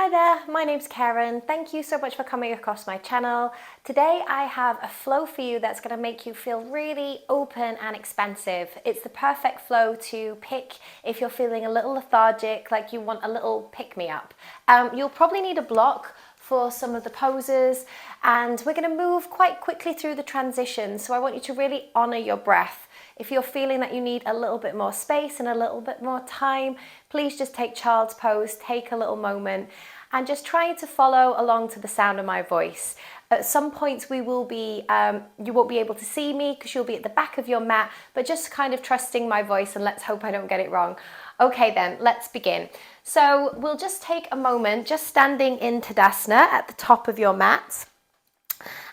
Hi there, my name's Karen. Thank you so much for coming across my channel. Today I have a flow for you that's going to make you feel really open and expansive. It's the perfect flow to pick if you're feeling a little lethargic, like you want a little pick-me-up. You'll probably need a block for some of the poses, and we're going to move quite quickly through the transition, so I want you to really honor your breath. If you're feeling that you need a little bit more space and a little bit more time, please just take child's pose, take a little moment, and just try to follow along to the sound of my voice. At some points you won't be able to see me because you'll be at the back of your mat, but just kind of trusting my voice, and let's hope I don't get it wrong. Okay then, let's begin. So we'll just take a moment, just standing in Tadasana at the top of your mat,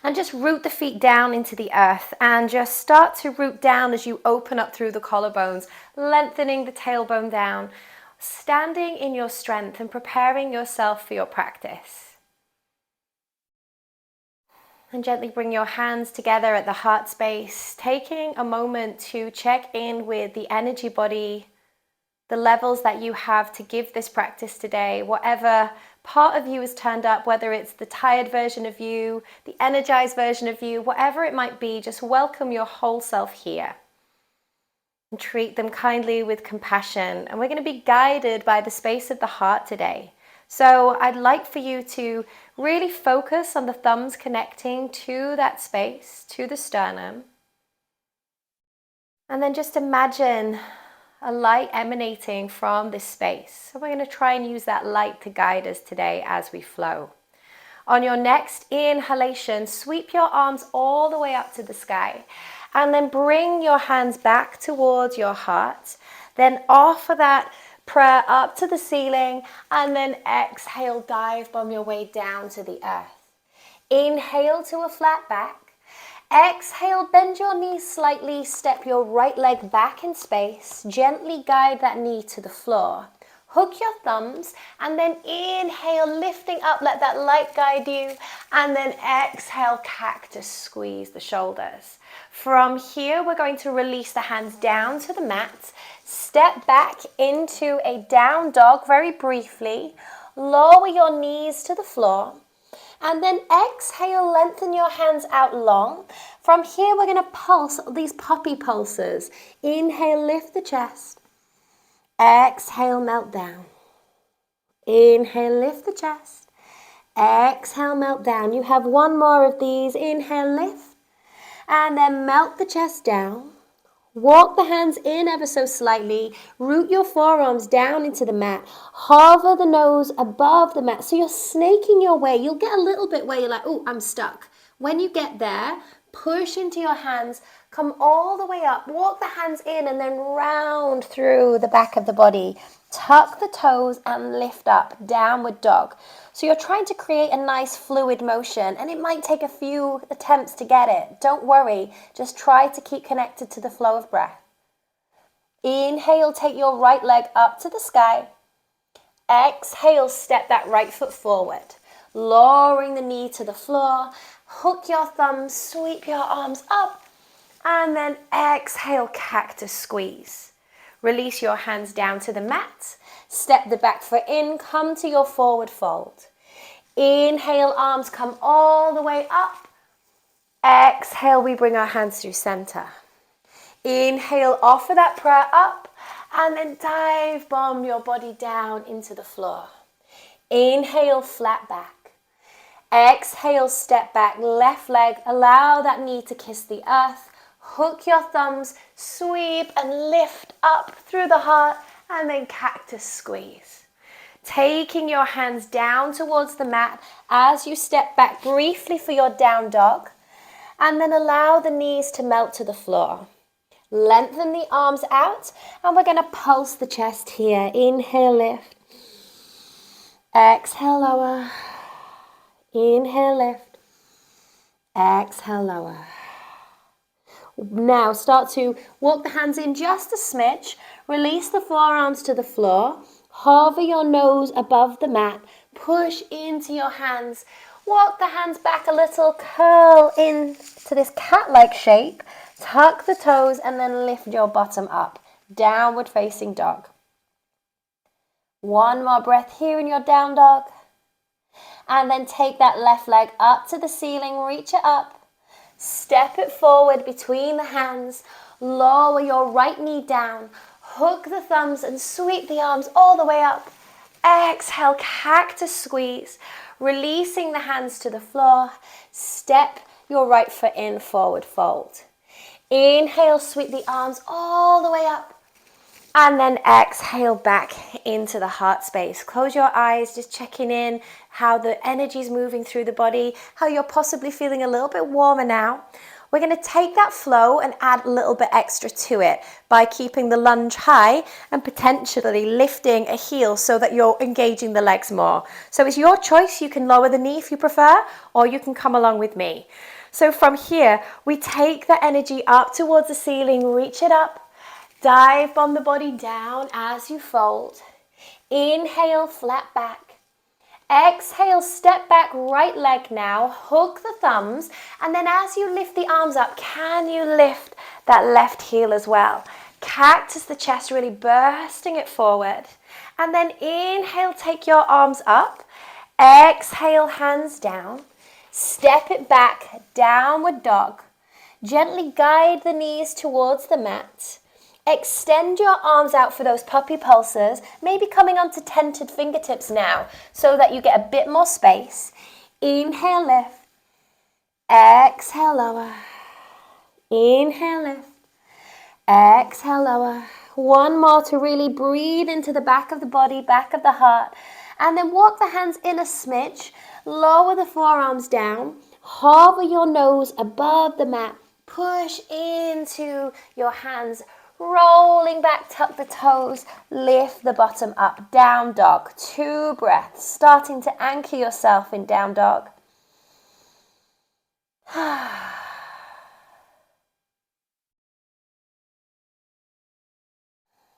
and just root the feet down into the earth, and just start to root down as you open up through the collarbones, lengthening the tailbone down, standing in your strength and preparing yourself for your practice. And gently bring your hands together at the heart space, taking a moment to check in with the energy body, the levels that you have to give this practice today. Whatever part of you is turned up, whether it's the tired version of you, the energized version of you, whatever it might be, just welcome your whole self here. And treat them kindly with compassion. And we're going to be guided by the space of the heart today. So I'd like for you to really focus on the thumbs connecting to that space, to the sternum. And then just imagine a light emanating from this space. So we're going to try and use that light to guide us today as we flow. On your next inhalation, sweep your arms all the way up to the sky, and then bring your hands back towards your heart. Then offer that prayer up to the ceiling, and then exhale, dive bomb your way down to the earth. Inhale to a flat back. Exhale, bend your knees slightly, step your right leg back in space, gently guide that knee to the floor. Hook your thumbs, and then inhale, lifting up, let that light guide you, and then exhale, cactus, squeeze the shoulders. From here, we're going to release the hands down to the mat, step back into a down dog very briefly, lower your knees to the floor, and then exhale, lengthen your hands out long. From here, we're going to pulse these puppy pulses. Inhale, lift the chest. Exhale, melt down. Inhale, lift the chest. Exhale, melt down. You have one more of these. Inhale, lift. And then melt the chest down. Walk the hands in ever so slightly. Root your forearms down into the mat. Hover the nose above the mat. So you're snaking your way. You'll get a little bit where you're like, oh, I'm stuck. When you get there, push into your hands. Come all the way up. Walk the hands in and then round through the back of the body. Tuck the toes and lift up. Downward dog. So you're trying to create a nice fluid motion, and it might take a few attempts to get it. Don't worry. Just try to keep connected to the flow of breath. Inhale, take your right leg up to the sky. Exhale, step that right foot forward. Lowering the knee to the floor. Hook your thumbs, sweep your arms up. And then exhale, cactus squeeze. Release your hands down to the mat. Step the back foot in, come to your forward fold. Inhale, arms come all the way up. Exhale, we bring our hands through center. Inhale, offer that prayer up, and then dive bomb your body down into the floor. Inhale, flat back. Exhale, step back, left leg, allow that knee to kiss the earth. Hook your thumbs, sweep and lift up through the heart, and then cactus squeeze. Taking your hands down towards the mat as you step back briefly for your down dog, and then allow the knees to melt to the floor. Lengthen the arms out, and we're going to pulse the chest here. Inhale, lift. Exhale, lower. Inhale, lift. Exhale, lower. Now start to walk the hands in just a smidge. Release the forearms to the floor. Hover your nose above the mat. Push into your hands. Walk the hands back a little. Curl into this cat-like shape. Tuck the toes and then lift your bottom up. Downward facing dog. One more breath here in your down dog. And then take that left leg up to the ceiling, reach it up. Step it forward between the hands. Lower your right knee down. Hook the thumbs and sweep the arms all the way up. Exhale, cactus squeeze. Releasing the hands to the floor. Step your right foot in, forward fold. Inhale, sweep the arms all the way up. And then exhale back into the heart space. Close your eyes, just checking in how the energy is moving through the body, how you're possibly feeling a little bit warmer now. We're going to take that flow and add a little bit extra to it by keeping the lunge high and potentially lifting a heel so that you're engaging the legs more. So it's your choice. You can lower the knee if you prefer, or you can come along with me. So from here, we take the energy up towards the ceiling, reach it up. Dive bomb the body down as you fold. Inhale, flat back. Exhale, step back, right leg now. Hook the thumbs. And then as you lift the arms up, can you lift that left heel as well? Cactus the chest, really bursting it forward. And then inhale, take your arms up. Exhale, hands down. Step it back, downward dog. Gently guide the knees towards the mat. Extend your arms out for those puppy pulses, maybe coming onto tented fingertips now so that you get a bit more space. Inhale, lift. Exhale, lower. Inhale, lift. Exhale, lower. One more to really breathe into the back of the body, back of the heart. And then walk the hands in a smidge. Lower the forearms down. Hover your nose above the mat. Push into your hands. Rolling back, tuck the toes, lift the bottom up, down dog. 2 breaths, starting to anchor yourself in down dog.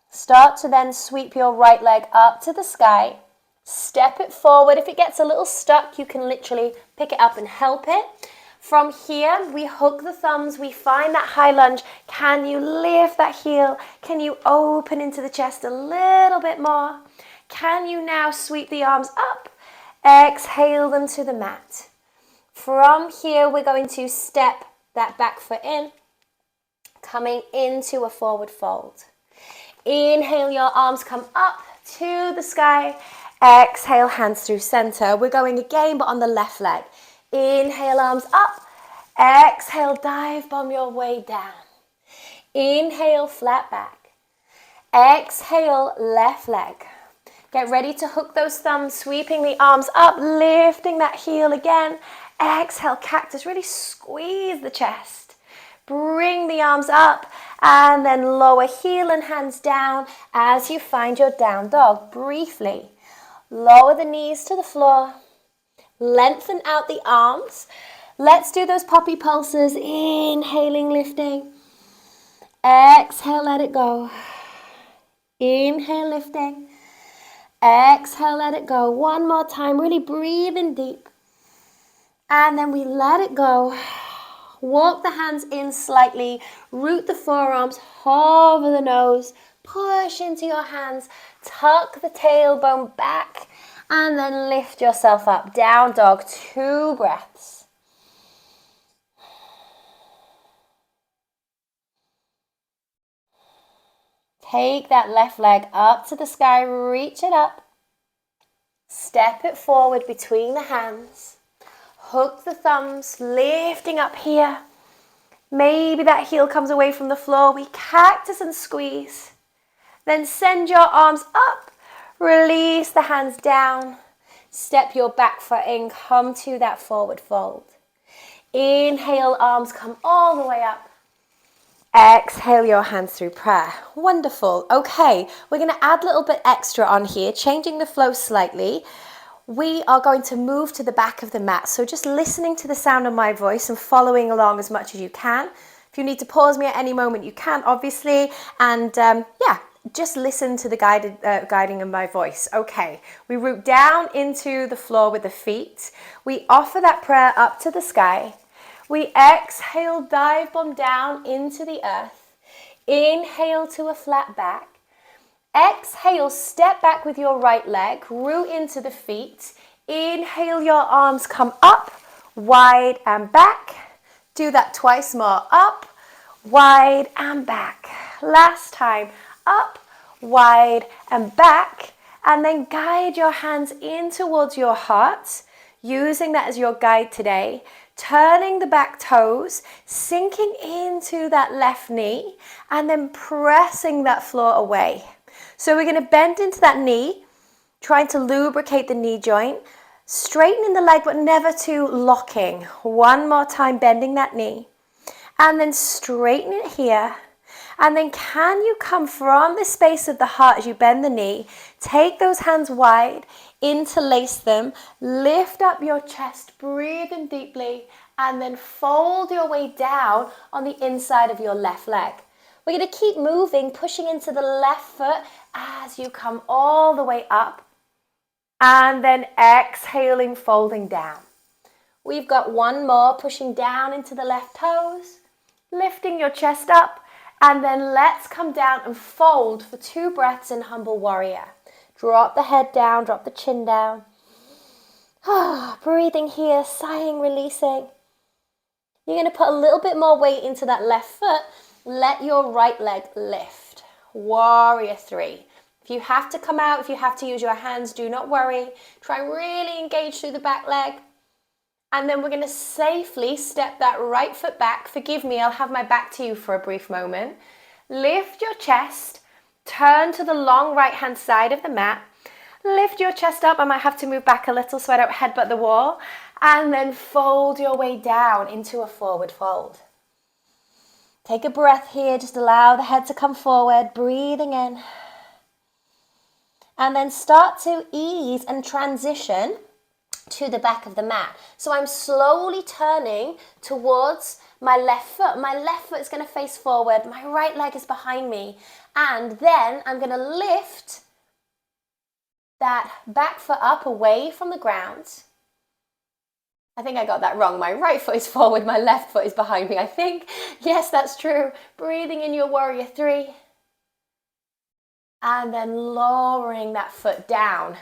Start to then sweep your right leg up to the sky. Step it forward. If it gets a little stuck, you can literally pick it up and help it. From here, we hook the thumbs, we find that high lunge. Can you lift that heel? Can you open into the chest a little bit more? Can you now sweep the arms up? Exhale them to the mat. From here, we're going to step that back foot in, coming into a forward fold. Inhale, your arms come up to the sky. Exhale, hands through center. We're going again, but on the left leg. Inhale, arms up. Exhale, dive bomb your way down. Inhale, flat back. Exhale, left leg. Get ready to hook those thumbs, sweeping the arms up, lifting that heel again. Exhale, cactus. Really squeeze the chest. Bring the arms up and then lower heel and hands down as you find your down dog. Briefly, lower the knees to the floor. Lengthen out the arms. Let's do those puppy pulses. Inhaling, lifting. Exhale, let it go. Inhale, lifting. Exhale, let it go. One more time. Really breathe in deep. And then we let it go. Walk the hands in slightly. Root the forearms. Hover the nose. Push into your hands. Tuck the tailbone back. And then lift yourself up. Down dog. 2 breaths. Take that left leg up to the sky. Reach it up. Step it forward between the hands. Hook the thumbs. Lifting up here. Maybe that heel comes away from the floor. We cactus and squeeze. Then send your arms up. Release the hands down. Step your back foot in. Come to that forward fold. Inhale, arms come all the way up. Exhale your hands through prayer. Wonderful. Okay, we're going to add a little bit extra on here, changing the flow slightly. We are going to move to the back of the mat. So just listening to the sound of my voice and following along as much as you can. If you need to pause me at any moment, you can, obviously. And just listen to the guiding of my voice. Okay, we root down into the floor with the feet. We offer that prayer up to the sky. We exhale, dive bomb down into the earth. Inhale to a flat back. Exhale, step back with your right leg, root into the feet. Inhale, your arms come up, wide and back. Do that twice more. Up, wide and back. Last time. Up, wide and back. And then guide your hands in towards your heart, using that as your guide today. Turning the back toes, sinking into that left knee, and then pressing that floor away. So we're going to bend into that knee, trying to lubricate the knee joint, straightening the leg but never too locking. One more time, bending that knee, and then straighten it here. And then can you come from the space of the heart as you bend the knee, take those hands wide, interlace them, lift up your chest, breathe in deeply, and then fold your way down on the inside of your left leg. We're going to keep moving, pushing into the left foot as you come all the way up, and then exhaling, folding down. We've got one more, pushing down into the left toes, lifting your chest up, and then let's come down and fold for 2 breaths in Humble Warrior. Drop the head down, drop the chin down. Breathing here, sighing, releasing. You're going to put a little bit more weight into that left foot. Let your right leg lift. Warrior 3. If you have to come out, if you have to use your hands, do not worry. Try really engage through the back leg. And then we're going to safely step that right foot back. Forgive me, I'll have my back to you for a brief moment. Lift your chest. Turn to the long right-hand side of the mat. Lift your chest up. I might have to move back a little so I don't headbutt the wall. And then fold your way down into a forward fold. Take a breath here. Just allow the head to come forward. Breathing in. And then start to ease and transition to the back of the mat. So I'm slowly turning towards my left foot. My left foot is going to face forward. My right leg is behind me. And then I'm going to lift that back foot up away from the ground. I think I got that wrong. My right foot is forward. My left foot is behind me, I think. Yes, that's true. Breathing in your Warrior 3. And then lowering that foot down.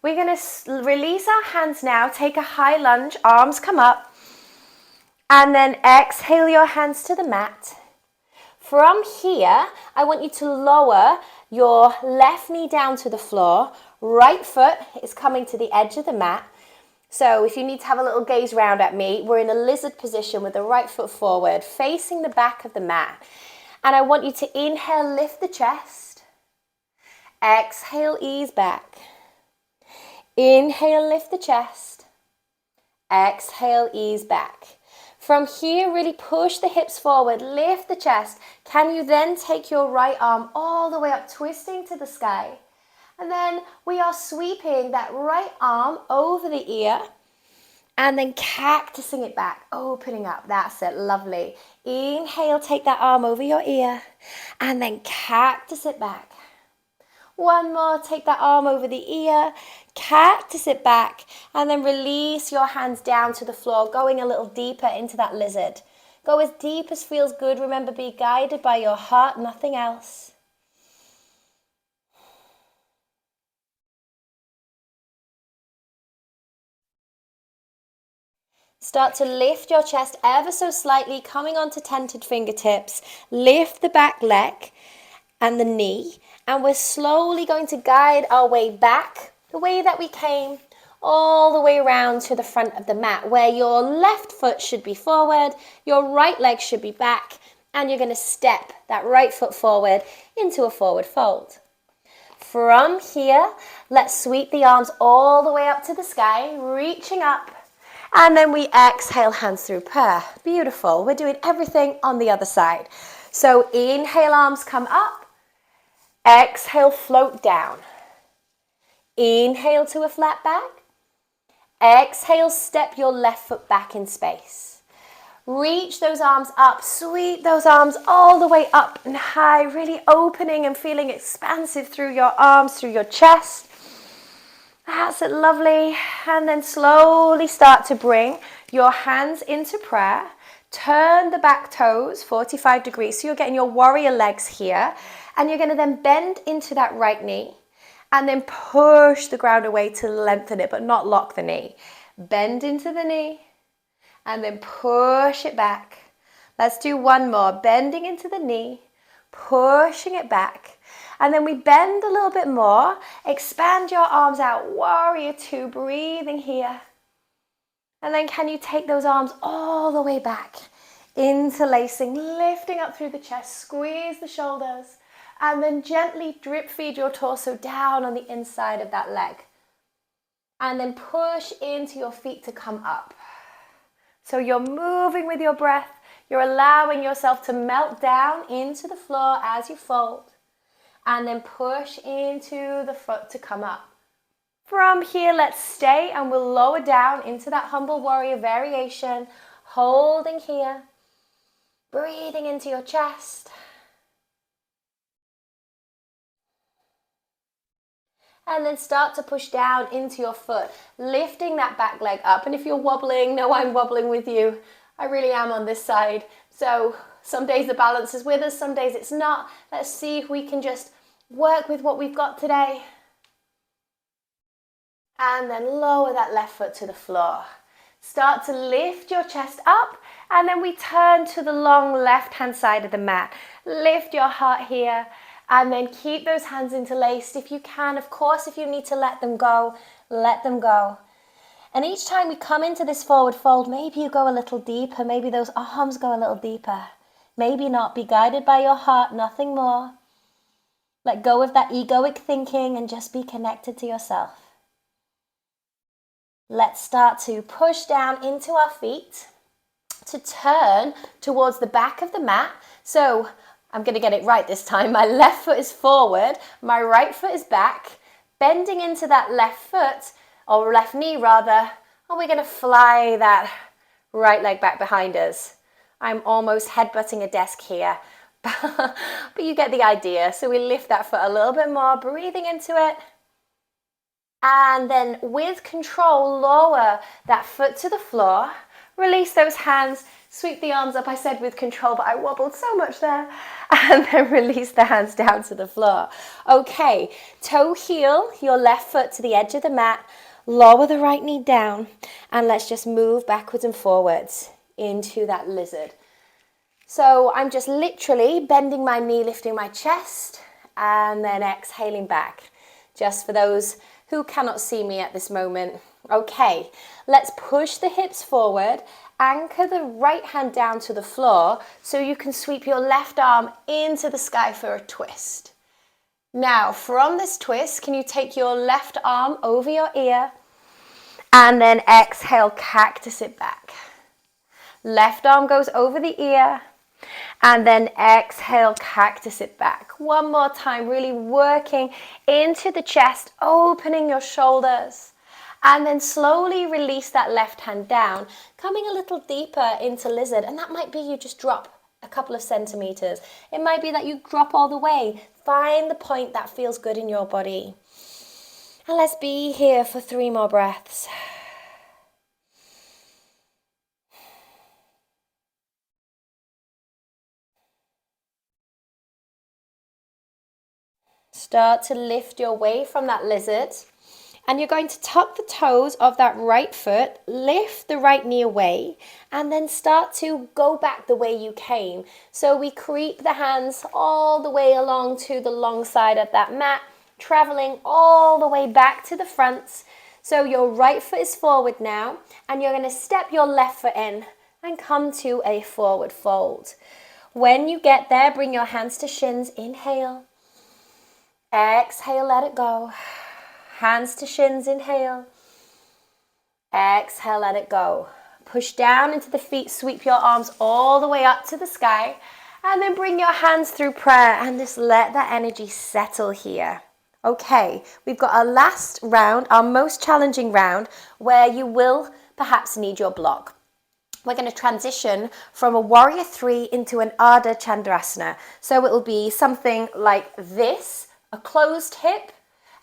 We're going to release our hands now, take a high lunge, arms come up, and then exhale your hands to the mat. From here, I want you to lower your left knee down to the floor, right foot is coming to the edge of the mat. So if you need to have a little gaze round at me, we're in a lizard position with the right foot forward, facing the back of the mat. And I want you to inhale, lift the chest, exhale, ease back. Inhale, lift the chest. Exhale, ease back. From here, really push the hips forward, lift the chest. Can you then take your right arm all the way up, twisting to the sky? And then we are sweeping that right arm over the ear and then cactusing it back, opening up. That's it, lovely. Inhale, take that arm over your ear and then cactus it back. One more, take that arm over the ear, cactus it back, and then release your hands down to the floor, going a little deeper into that lizard. Go as deep as feels good. Remember, be guided by your heart, nothing else. Start to lift your chest ever so slightly, coming onto tented fingertips. Lift the back leg and the knee. And we're slowly going to guide our way back, the way that we came, all the way around to the front of the mat, where your left foot should be forward, your right leg should be back, and you're going to step that right foot forward into a forward fold. From here, let's sweep the arms all the way up to the sky, reaching up, and then we exhale, hands through prayer. Beautiful. We're doing everything on the other side. So inhale, arms come up. Exhale, float down. Inhale to a flat back. Exhale, step your left foot back in space. Reach those arms up, sweep those arms all the way up and high, really opening and feeling expansive through your arms, through your chest. That's it, lovely. And then slowly start to bring your hands into prayer. Turn the back toes 45 degrees. So you're getting your warrior legs here. And you're going to then bend into that right knee. And then push the ground away to lengthen it, but not lock the knee. Bend into the knee and then push it back. Let's do one more. Bending into the knee, pushing it back. And then we bend a little bit more. Expand your arms out. Warrior two, breathing here. And then can you take those arms all the way back? Interlacing, lifting up through the chest. Squeeze the shoulders. And then gently drip feed your torso down on the inside of that leg. And then push into your feet to come up. So you're moving with your breath. You're allowing yourself to melt down into the floor as you fold. And then push into the foot to come up. From here, let's stay and we'll lower down into that humble warrior variation. Holding here. Breathing into your chest. And then start to push down into your foot, lifting that back leg up. And if you're wobbling, no, I'm wobbling with you. I really am on this side. So some days the balance is with us, some days it's not. Let's see if we can just work with what we've got today. And then lower that left foot to the floor. Start to lift your chest up, and then we turn to the long left-hand side of the mat. Lift your heart here. And then keep those hands interlaced if you can. Of course, if you need to let them go, let them go. And each time we come into this forward fold, maybe you go a little deeper. Maybe those arms go a little deeper. Maybe not. Be guided by your heart, nothing more. Let go of that egoic thinking and just be connected to yourself. Let's start to push down into our feet to turn towards the back of the mat. So I'm going to get it right this time. My left foot is forward, my right foot is back, bending into that left foot, or left knee rather, and we're going to fly that right leg back behind us. I'm almost headbutting a desk here, but you get the idea. So we lift that foot a little bit more, breathing into it, and then with control, lower that foot to the floor, release those hands, sweep the arms up. I said with control, but I wobbled so much there. And then release the hands down to the floor. Okay, toe heel your left foot to the edge of the mat. Lower the right knee down. And let's just move backwards and forwards into that lizard. So I'm just literally bending my knee, lifting my chest, and then exhaling back. Just for those who cannot see me at this moment. Okay, let's push the hips forward. Anchor the right hand down to the floor so you can sweep your left arm into the sky for a twist. Now, from this twist, can you take your left arm over your ear and then exhale, cactus it back. Left arm goes over the ear and then exhale, cactus it back. One more time, really working into the chest, opening your shoulders. And then slowly release that left hand down, coming a little deeper into lizard. And that might be you just drop a couple of centimeters. It might be that you drop all the way. Find the point that feels good in your body. And let's be here for 3 more breaths. Start to lift your way from that lizard. And you're going to tuck the toes of that right foot, lift the right knee away, and then start to go back the way you came. So we creep the hands all the way along to the long side of that mat, traveling all the way back to the front. So your right foot is forward now, and you're going to step your left foot in and come to a forward fold. When you get there, bring your hands to shins. Inhale. Exhale, let it go. Hands to shins, inhale. Exhale, let it go. Push down into the feet, sweep your arms all the way up to the sky, and then bring your hands through prayer and just let that energy settle here. Okay, we've got our last round, our most challenging round, where you will perhaps need your block. We're going to transition from a warrior 3 into an Ardha Chandrasana. So it will be something like this, a closed hip,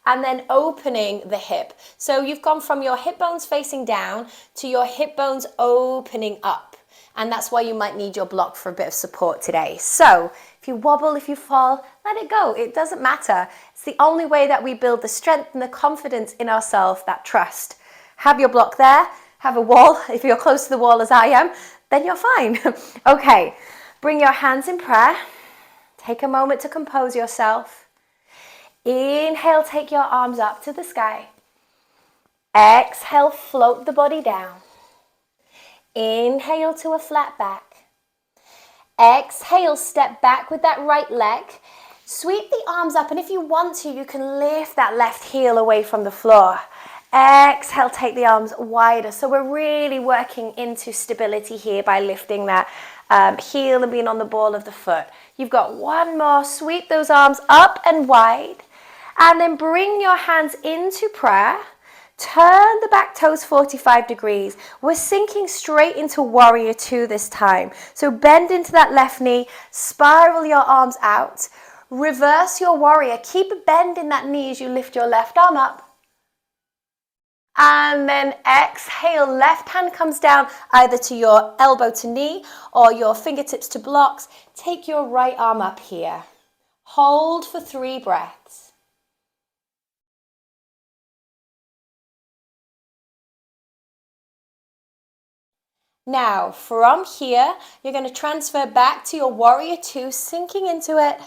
and then opening the hip. So you've gone from your hip bones facing down to your hip bones opening up. And that's why you might need your block for a bit of support today. So if you wobble, if you fall, let it go. It doesn't matter. It's the only way that we build the strength and the confidence in ourselves, that trust. Have your block there, have a wall. If you're close to the wall as I am, then you're fine. Okay, bring your hands in prayer. Take a moment to compose yourself. Inhale, take your arms up to the sky. Exhale, float the body down. Inhale to a flat back. Exhale, step back with that right leg. Sweep the arms up, and if you want to, you can lift that left heel away from the floor. Exhale, take the arms wider. So we're really working into stability here by lifting that heel and being on the ball of the foot. You've got one more. Sweep those arms up and wide, and then bring your hands into prayer. Turn the back toes 45 degrees. We're sinking straight into warrior two this time. So bend into that left knee, spiral your arms out, reverse your warrior. Keep a bend in that knee as you lift your left arm up. And then exhale, left hand comes down either to your elbow to knee or your fingertips to blocks. Take your right arm up here. Hold for 3 breaths. Now, from here, you're going to transfer back to your warrior two, sinking into it.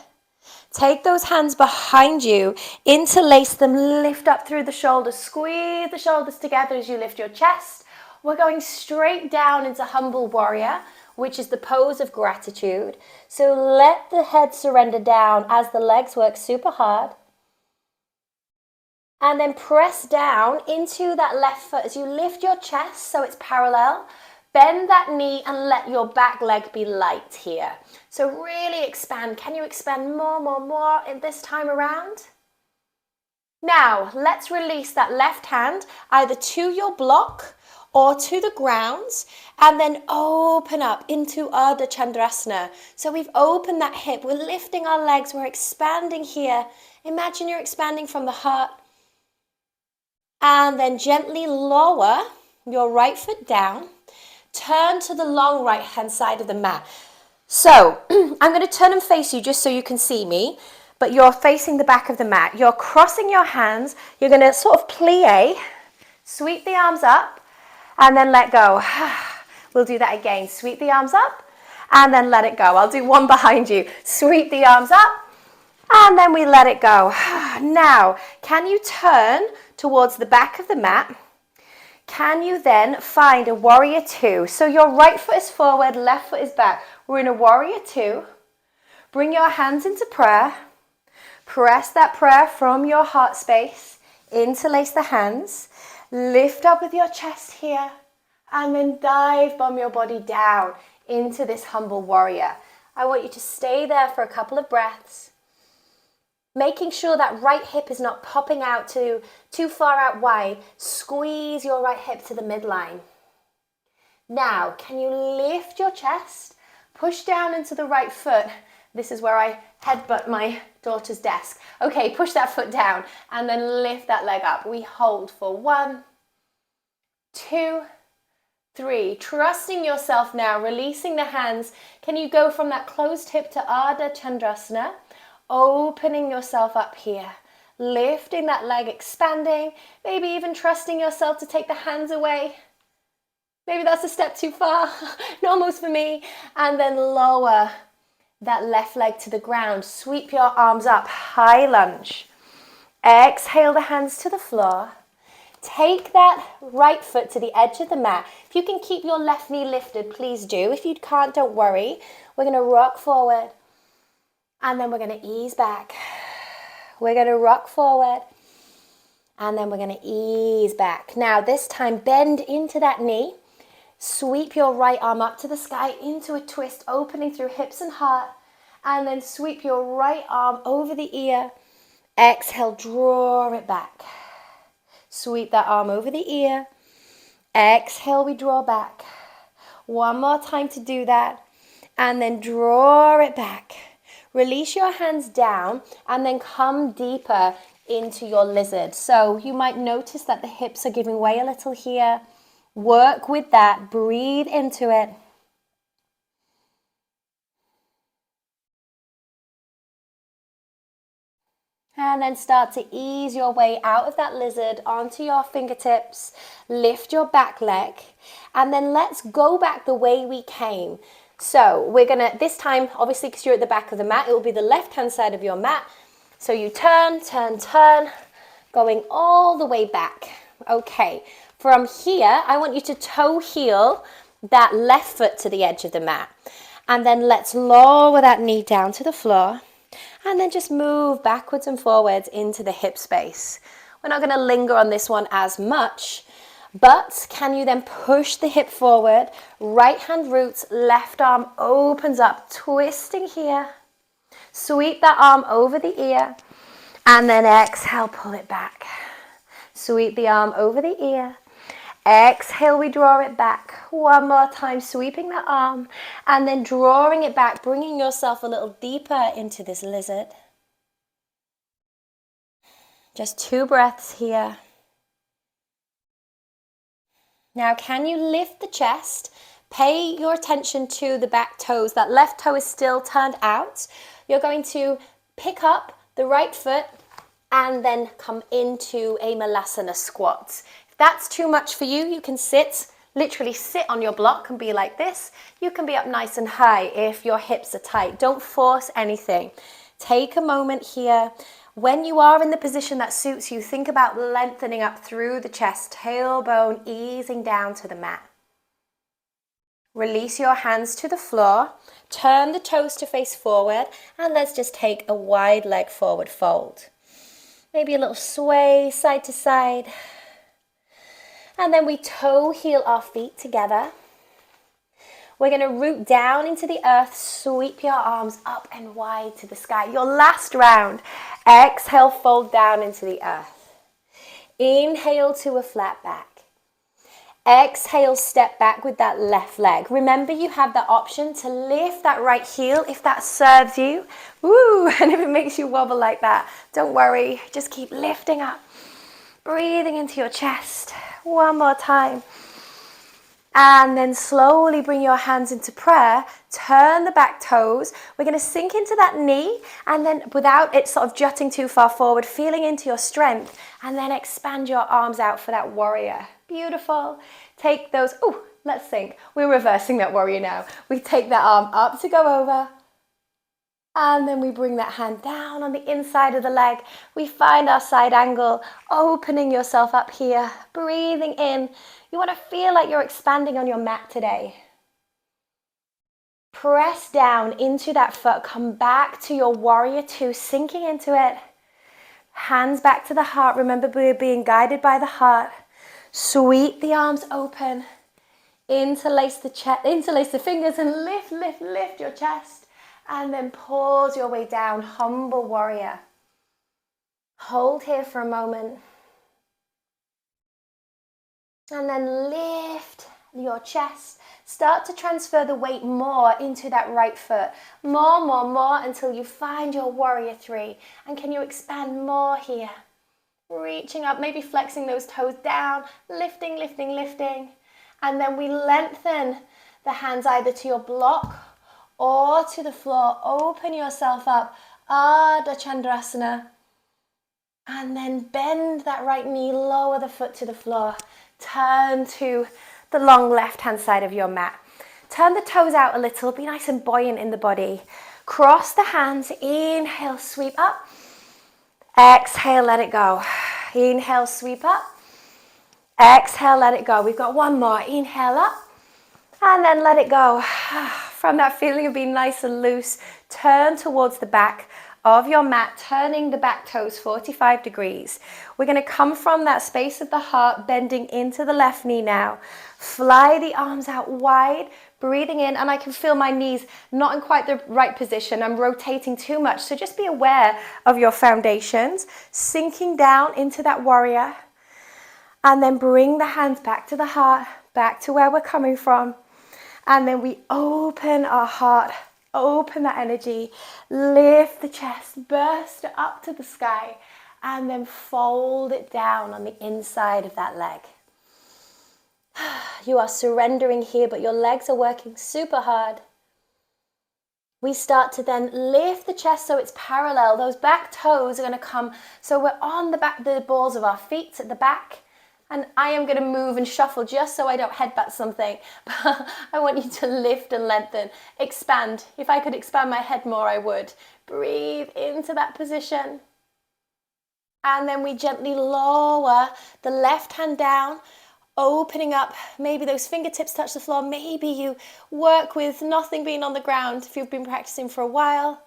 Take those hands behind you, interlace them, lift up through the shoulders, squeeze the shoulders together as you lift your chest. We're going straight down into humble warrior, which is the pose of gratitude. So let the head surrender down as the legs work super hard. And then press down into that left foot as you lift your chest so it's parallel. Bend that knee and let your back leg be light here. So really expand. Can you expand more in this time around? Now, let's release that left hand either to your block or to the ground, and then open up into Ardha Chandrasana. So we've opened that hip. We're lifting our legs. We're expanding here. Imagine you're expanding from the heart. And then gently lower your right foot down. Turn to the long right hand side of the mat. So I'm going to turn and face you just so you can see me, but you're facing the back of the mat. You're crossing your hands. You're going to sort of plie, sweep the arms up, and then let go. We'll do that again. Sweep the arms up, and then let it go. I'll do one behind you. Sweep the arms up, and then we let it go. Now, can you turn towards the back of the mat? Can you then find a warrior two? So your right foot is forward, left foot is back. We're in a warrior two. Bring your hands into prayer. Press that prayer from your heart space. Interlace the hands. Lift up with your chest here. And then dive bomb your body down into this humble warrior. I want you to stay there for a couple of breaths. Making sure that right hip is not popping out too far out wide. Squeeze your right hip to the midline. Now, can you lift your chest? Push down into the right foot. This is where I headbutt my daughter's desk. Okay, push that foot down and then lift that leg up. We hold for 1, 2, 3. Trusting yourself now, releasing the hands. Can you go from that closed hip to Ardha Chandrasana? Opening yourself up here, lifting that leg, expanding, maybe even trusting yourself to take the hands away. Maybe that's a step too far, almost for me. And then lower that left leg to the ground. Sweep your arms up, high lunge. Exhale the hands to the floor. Take that right foot to the edge of the mat. If you can keep your left knee lifted, please do. If you can't, don't worry. We're going to rock forward. And then we're going to ease back. We're going to rock forward. And then we're going to ease back. Now, this time, bend into that knee. Sweep your right arm up to the sky into a twist, opening through hips and heart. And then sweep your right arm over the ear. Exhale, draw it back. Sweep that arm over the ear. Exhale, we draw back. One more time to do that. And then draw it back. Release your hands down and then come deeper into your lizard. So you might notice that the hips are giving way a little here. Work with that. Breathe into it. And then start to ease your way out of that lizard onto your fingertips. Lift your back leg. And then let's go back the way we came. So we're going to, this time, obviously because you're at the back of the mat, it will be the left-hand side of your mat. So you turn, turn, turn, going all the way back. Okay, from here, I want you to toe heel that left foot to the edge of the mat. And then let's lower that knee down to the floor. And then just move backwards and forwards into the hip space. We're not going to linger on this one as much, but can you then push the hip forward? Right hand roots, left arm opens up, twisting here. Sweep that arm over the ear, and then exhale, pull it back. Sweep the arm over the ear. Exhale, we draw it back. One more time, sweeping the arm and then drawing it back, bringing yourself a little deeper into this lizard. Just 2 breaths here. Now, can you lift the chest? Pay your attention to the back toes. That left toe is still turned out. You're going to pick up the right foot and then come into a malasana squat. If that's too much for you, you can sit, literally sit on your block and be like this. You can be up nice and high if your hips are tight. Don't force anything. Take a moment here. When you are in the position that suits you, think about lengthening up through the chest, tailbone easing down to the mat. Release your hands to the floor, turn the toes to face forward, and let's just take a wide leg forward fold. Maybe a little sway side to side. And then we toe heel our feet together. We're going to root down into the earth, sweep your arms up and wide to the sky. Your last round. Exhale, fold down into the earth. Inhale to a flat back. Exhale, step back with that left leg. Remember, you have the option to lift that right heel if that serves you. Woo! And if it makes you wobble like that, don't worry. Just keep lifting up. Breathing into your chest. One more time. And then slowly bring your hands into prayer. Turn the back toes. We're going to sink into that knee. And then without it sort of jutting too far forward, feeling into your strength. And then expand your arms out for that warrior. Beautiful. Take those. Oh, let's think. We're reversing that warrior now. We take that arm up to go over. And then we bring that hand down on the inside of the leg. We find our side angle, opening yourself up here, breathing in. You want to feel like you're expanding on your mat today. Press down into that foot. Come back to your warrior two, sinking into it. Hands back to the heart. Remember, we're being guided by the heart. Sweep the arms open. Interlace the fingers and lift, lift, lift your chest. And then pause your way down, humble warrior. Hold here for a moment. And then lift your chest. Start to transfer the weight more into that right foot. More until you find your warrior three. And can you expand more here? Reaching up, maybe flexing those toes down, lifting, lifting, lifting. And then we lengthen the hands either to your block or to the floor. Open yourself up, Ardha Chandrasana. And then bend that right knee, lower the foot to the floor. Turn to the long left-hand side of your mat. Turn the toes out a little, be nice and buoyant in the body. Cross the hands, inhale, sweep up. Exhale, let it go. Inhale, sweep up. Exhale, let it go. We've got one more. Inhale up. And then let it go. From that feeling of being nice and loose, turn towards the back of your mat, turning the back toes 45 degrees. We're going to come from that space of the heart, bending into the left knee now. Fly the arms out wide, breathing in, and I can feel my knees not in quite the right position. I'm rotating too much, so just be aware of your foundations. Sinking down into that warrior, and then bring the hands back to the heart, back to where we're coming from. And then we open our heart, open that energy, lift the chest, burst it up to the sky, and then fold it down on the inside of that leg. You are surrendering here, but your legs are working super hard. we start to then lift the chest so it's parallel. Those back toes are going to come, so we're on the back, the balls of our feet at the back. And I am going to move and shuffle just so I don't headbutt something. But I want you to lift and lengthen, expand. If I could expand my head more, I would. Breathe into that position. And then we gently lower the left hand down, opening up. Maybe those fingertips touch the floor. Maybe you work with nothing being on the ground if you've been practicing for a while.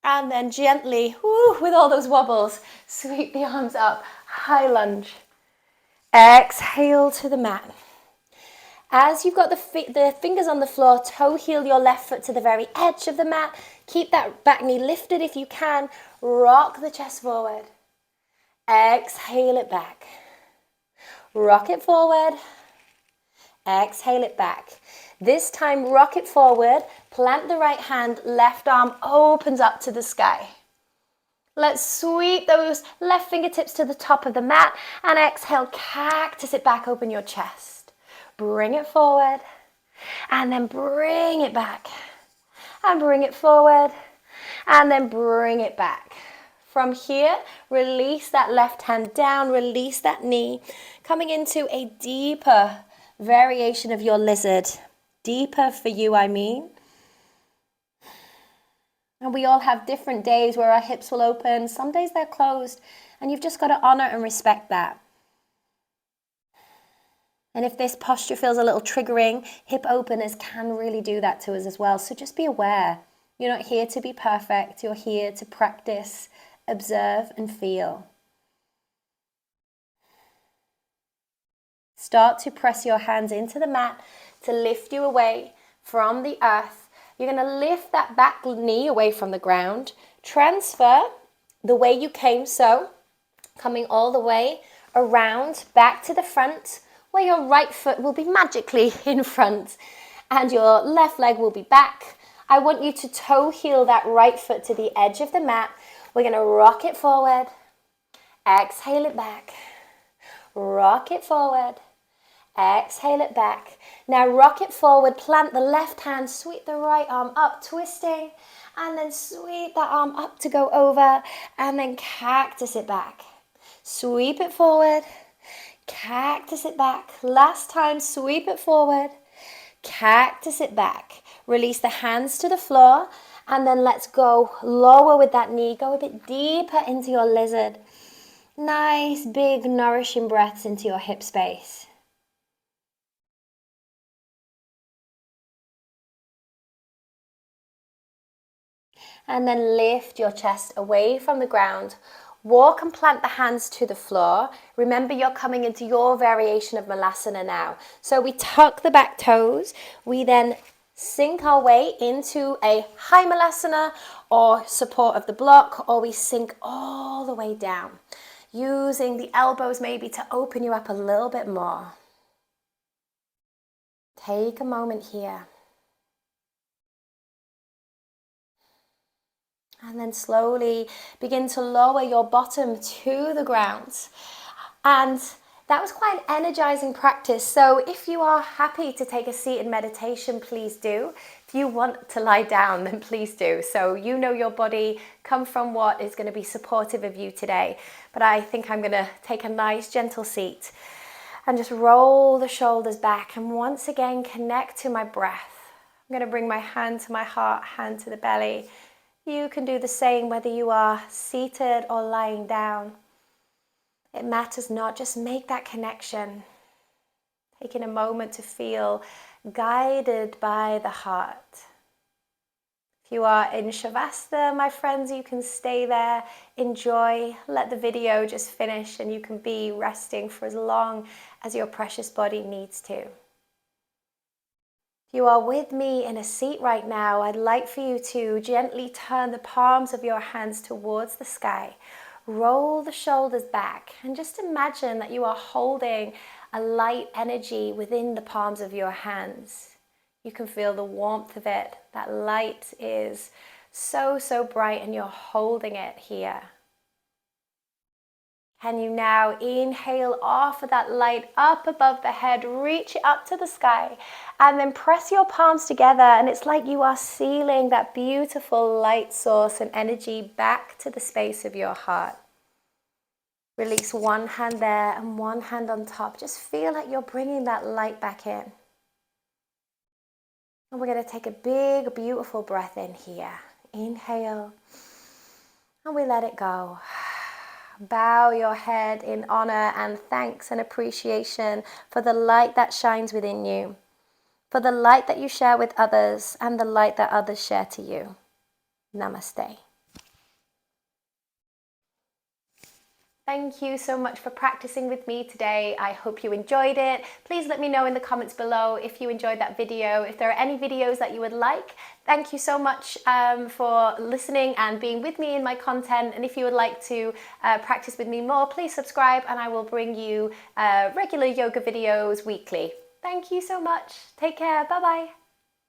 And then gently, with all those wobbles, sweep the arms up, high lunge. Exhale to the mat. As you've got the fingers on the floor, toe heel your left foot to the very edge of the mat. Keep that back knee lifted if you can. Rock the chest forward. Exhale it back. Rock it forward. Exhale it back. This time, rock it forward. Plant the right hand, left arm opens up to the sky. Let's sweep those left fingertips to the top of the mat and exhale, cactus it back, open your chest. Bring it forward and then bring it back and bring it forward and then bring it back. From here, release that left hand down, release that knee, coming into a deeper variation of your lizard. Deeper for you, I mean. And we all have different days where our hips will open. Some days they're closed. And you've just got to honor and respect that. And if this posture feels a little triggering, hip openers can really do that to us as well. So just be aware. You're not here to be perfect. You're here to practice, observe, and feel. Start to press your hands into the mat to lift you away from the earth. You're going to lift that back knee away from the ground. Transfer the way you came, so coming all the way around back to the front, where your right foot will be magically in front and your left leg will be back. I want you to toe heel that right foot to the edge of the mat. We're going to rock it forward. Exhale it back. Rock it forward. Exhale it back. Now rock it forward, plant the left hand, sweep the right arm up, twisting, and then sweep that arm up to go over, and then cactus it back. Sweep it forward, cactus it back. Last time, sweep it forward, cactus it back. Release the hands to the floor, and then let's go lower with that knee. Go a bit deeper into your lizard. Nice, big, nourishing breaths into your hip space. And then lift your chest away from the ground. Walk and plant the hands to the floor. Remember, you're coming into your variation of Malasana now. So we tuck the back toes. We then sink our way into a high Malasana or support of the block, or we sink all the way down, using the elbows maybe to open you up a little bit more. Take a moment here. And then slowly begin to lower your bottom to the ground. And that was quite an energizing practice. So if you are happy to take a seat in meditation, please do. If you want to lie down, then please do. So you know your body, come from what is going to be supportive of you today. But I think I'm going to take a nice gentle seat and just roll the shoulders back. And once again, connect to my breath. I'm going to bring my hand to my heart, hand to the belly. You can do the same whether you are seated or lying down. It matters not, just make that connection. Taking a moment to feel guided by the heart. If you are in Shavasana, my friends, you can stay there, enjoy, let the video just finish, and you can be resting for as long as your precious body needs to. You are with me in a seat right now. I'd like for you to gently turn the palms of your hands towards the sky. Roll the shoulders back and just imagine that you are holding a light energy within the palms of your hands. You can feel the warmth of it. That light is so, so bright and you're holding it here. Can you now inhale, offer that light up above the head, reach it up to the sky, and then press your palms together, and it's like you are sealing that beautiful light source and energy back to the space of your heart. Release one hand there and one hand on top. Just feel like you're bringing that light back in. And we're going to take a big, beautiful breath in here. Inhale, and we let it go. Bow your head in honor and thanks and appreciation for the light that shines within you, for the light that you share with others, and the light that others share to you. Namaste. Thank you so much for practicing with me today. I hope you enjoyed it. Please let me know in the comments below if you enjoyed that video, if there are any videos that you would like. Thank you so much for listening and being with me in my content. And if you would like to practice with me more, please subscribe and I will bring you regular yoga videos weekly. Thank you so much. Take care. Bye-bye.